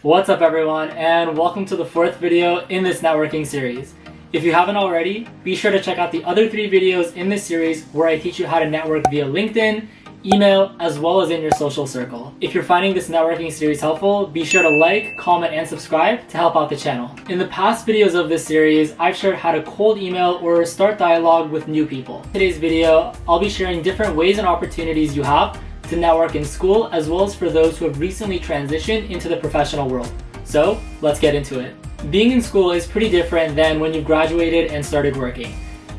What's up everyone, and welcome to the fourth video in this networking series. If you haven't already, be sure to check out the other 3 videos in this series where I teach you how to network via LinkedIn, email, as well as in your social circle. If you're finding this networking series helpful, be sure to like, comment, and subscribe to help out the channel. In the past videos of this series, I've shared how to cold email or start dialogue with new people. In today's video, I'll be sharing different ways and opportunities you have to network in school, as well as for those who have recently transitioned into the professional world. So let's get into it. Being in school is pretty different than when you graduated and started working.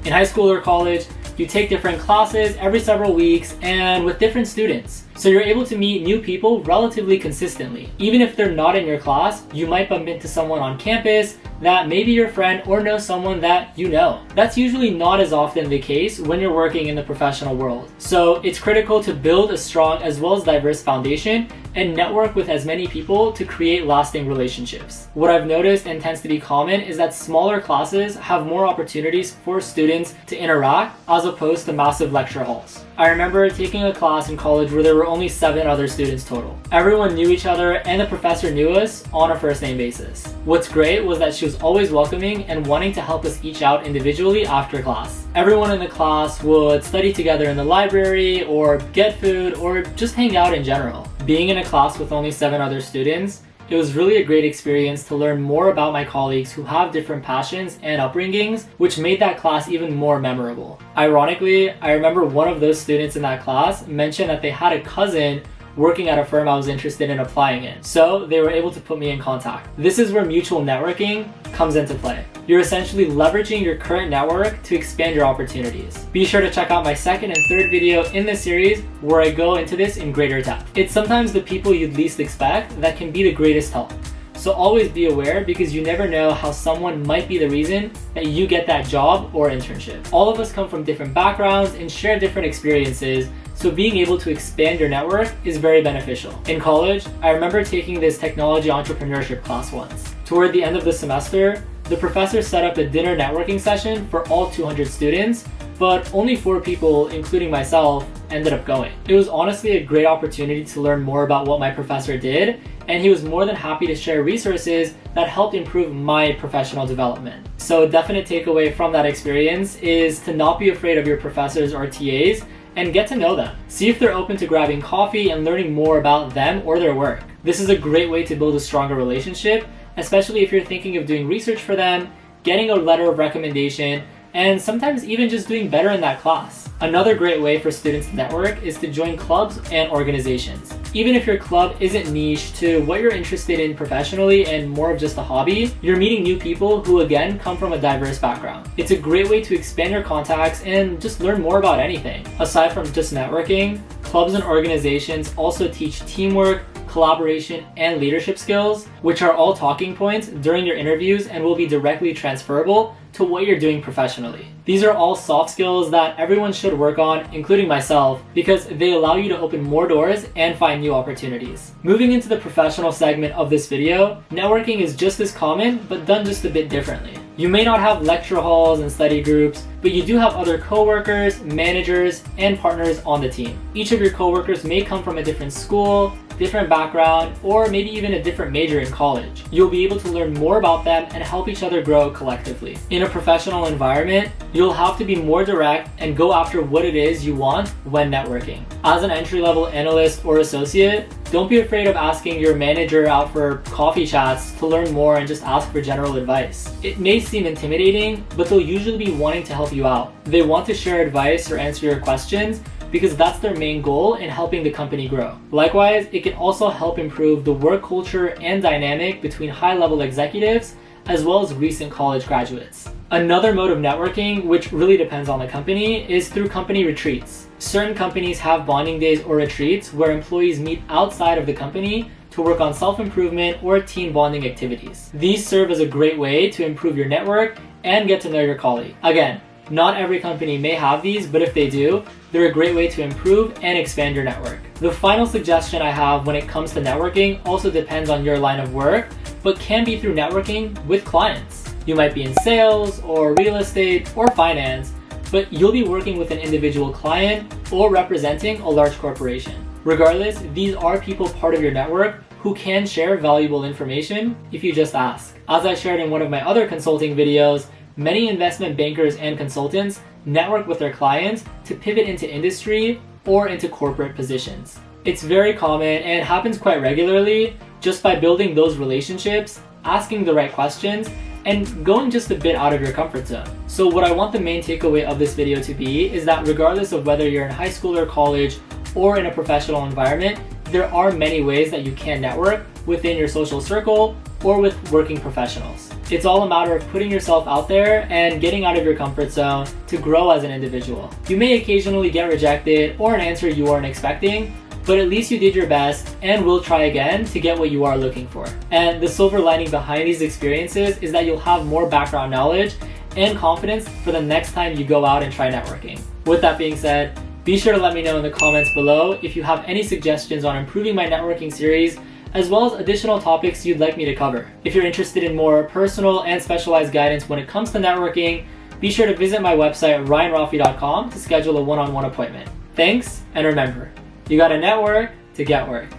In high school or college, you take different classes every several weeks and with different students. So you're able to meet new people relatively consistently. Even if they're not in your class, you might bump into someone on campus that may be your friend or know someone that you know. That's usually not as often the case when you're working in the professional world. So it's critical to build a strong as well as diverse foundation and network with as many people to create lasting relationships. What I've noticed and tends to be common is that smaller classes have more opportunities for students to interact as opposed to massive lecture halls. I remember taking a class in college where there were only 7 other students total. Everyone knew each other and the professor knew us on a first name basis. What's great was that she was always welcoming and wanting to help us each out individually after class. Everyone in the class would study together in the library or get food or just hang out in general. Being in a class with only 7 other students, it was really a great experience to learn more about my colleagues who have different passions and upbringings, which made that class even more memorable. Ironically, I remember one of those students in that class mentioned that they had a cousin working at a firm I was interested in applying in, so they were able to put me in contact. This is where mutual networking comes into play. You're essentially leveraging your current network to expand your opportunities. Be sure to check out my second and third video in this series where I go into this in greater depth. It's sometimes the people you'd least expect that can be the greatest help. So always be aware, because you never know how someone might be the reason that you get that job or internship. All of us come from different backgrounds and share different experiences, so being able to expand your network is very beneficial. In college, I remember taking this technology entrepreneurship class once. Toward the end of the semester, the professor set up a dinner networking session for all 200 students, but only 4 people, including myself, ended up going. It was honestly a great opportunity to learn more about what my professor did, and he was more than happy to share resources that helped improve my professional development. So a definite takeaway from that experience is to not be afraid of your professors or TAs and get to know them. See if they're open to grabbing coffee and learning more about them or their work. This is a great way to build a stronger relationship, especially if you're thinking of doing research for them, getting a letter of recommendation, and sometimes even just doing better in that class. Another great way for students to network is to join clubs and organizations. Even if your club isn't niche to what you're interested in professionally and more of just a hobby, you're meeting new people who again come from a diverse background. It's a great way to expand your contacts and just learn more about anything. Aside from just networking, clubs and organizations also teach teamwork, collaboration, and leadership skills, which are all talking points during your interviews and will be directly transferable to what you're doing professionally. These are all soft skills that everyone should work on, including myself, because they allow you to open more doors and find new opportunities. Moving into the professional segment of this video, networking is just as common, but done just a bit differently. You may not have lecture halls and study groups, but you do have other coworkers, managers, and partners on the team. Each of your coworkers may come from a different school, different background, or maybe even a different major in college. You'll be able to learn more about them and help each other grow collectively. In a professional environment, you'll have to be more direct and go after what it is you want when networking. As an entry-level analyst or associate, don't be afraid of asking your manager out for coffee chats to learn more and just ask for general advice. It may seem intimidating, but they'll usually be wanting to help you out. They want to share advice or answer your questions because that's their main goal in helping the company grow. Likewise, it can also help improve the work culture and dynamic between high-level executives as well as recent college graduates. Another mode of networking, which really depends on the company, is through company retreats. Certain companies have bonding days or retreats where employees meet outside of the company to work on self-improvement or team bonding activities. These serve as a great way to improve your network and get to know your colleague. Again, not every company may have these, but if they do, they're a great way to improve and expand your network. The final suggestion I have when it comes to networking also depends on your line of work, but can be through networking with clients. You might be in sales or real estate or finance, but you'll be working with an individual client or representing a large corporation. Regardless, these are people part of your network who can share valuable information if you just ask. As I shared in one of my other consulting videos, many investment bankers and consultants network with their clients to pivot into industry or into corporate positions. It's very common and happens quite regularly just by building those relationships, asking the right questions, and going just a bit out of your comfort zone. So what I want the main takeaway of this video to be is that regardless of whether you're in high school or college or in a professional environment, there are many ways that you can network within your social circle or with working professionals. It's all a matter of putting yourself out there and getting out of your comfort zone to grow as an individual. You may occasionally get rejected or an answer you aren't expecting, but at least you did your best and will try again to get what you are looking for. And the silver lining behind these experiences is that you'll have more background knowledge and confidence for the next time you go out and try networking. With that being said, be sure to let me know in the comments below if you have any suggestions on improving my networking series, as well as additional topics you'd like me to cover. If you're interested in more personal and specialized guidance when it comes to networking, be sure to visit my website ryanrafi.com to schedule a one-on-one appointment. Thanks, and remember, you gotta network to get work.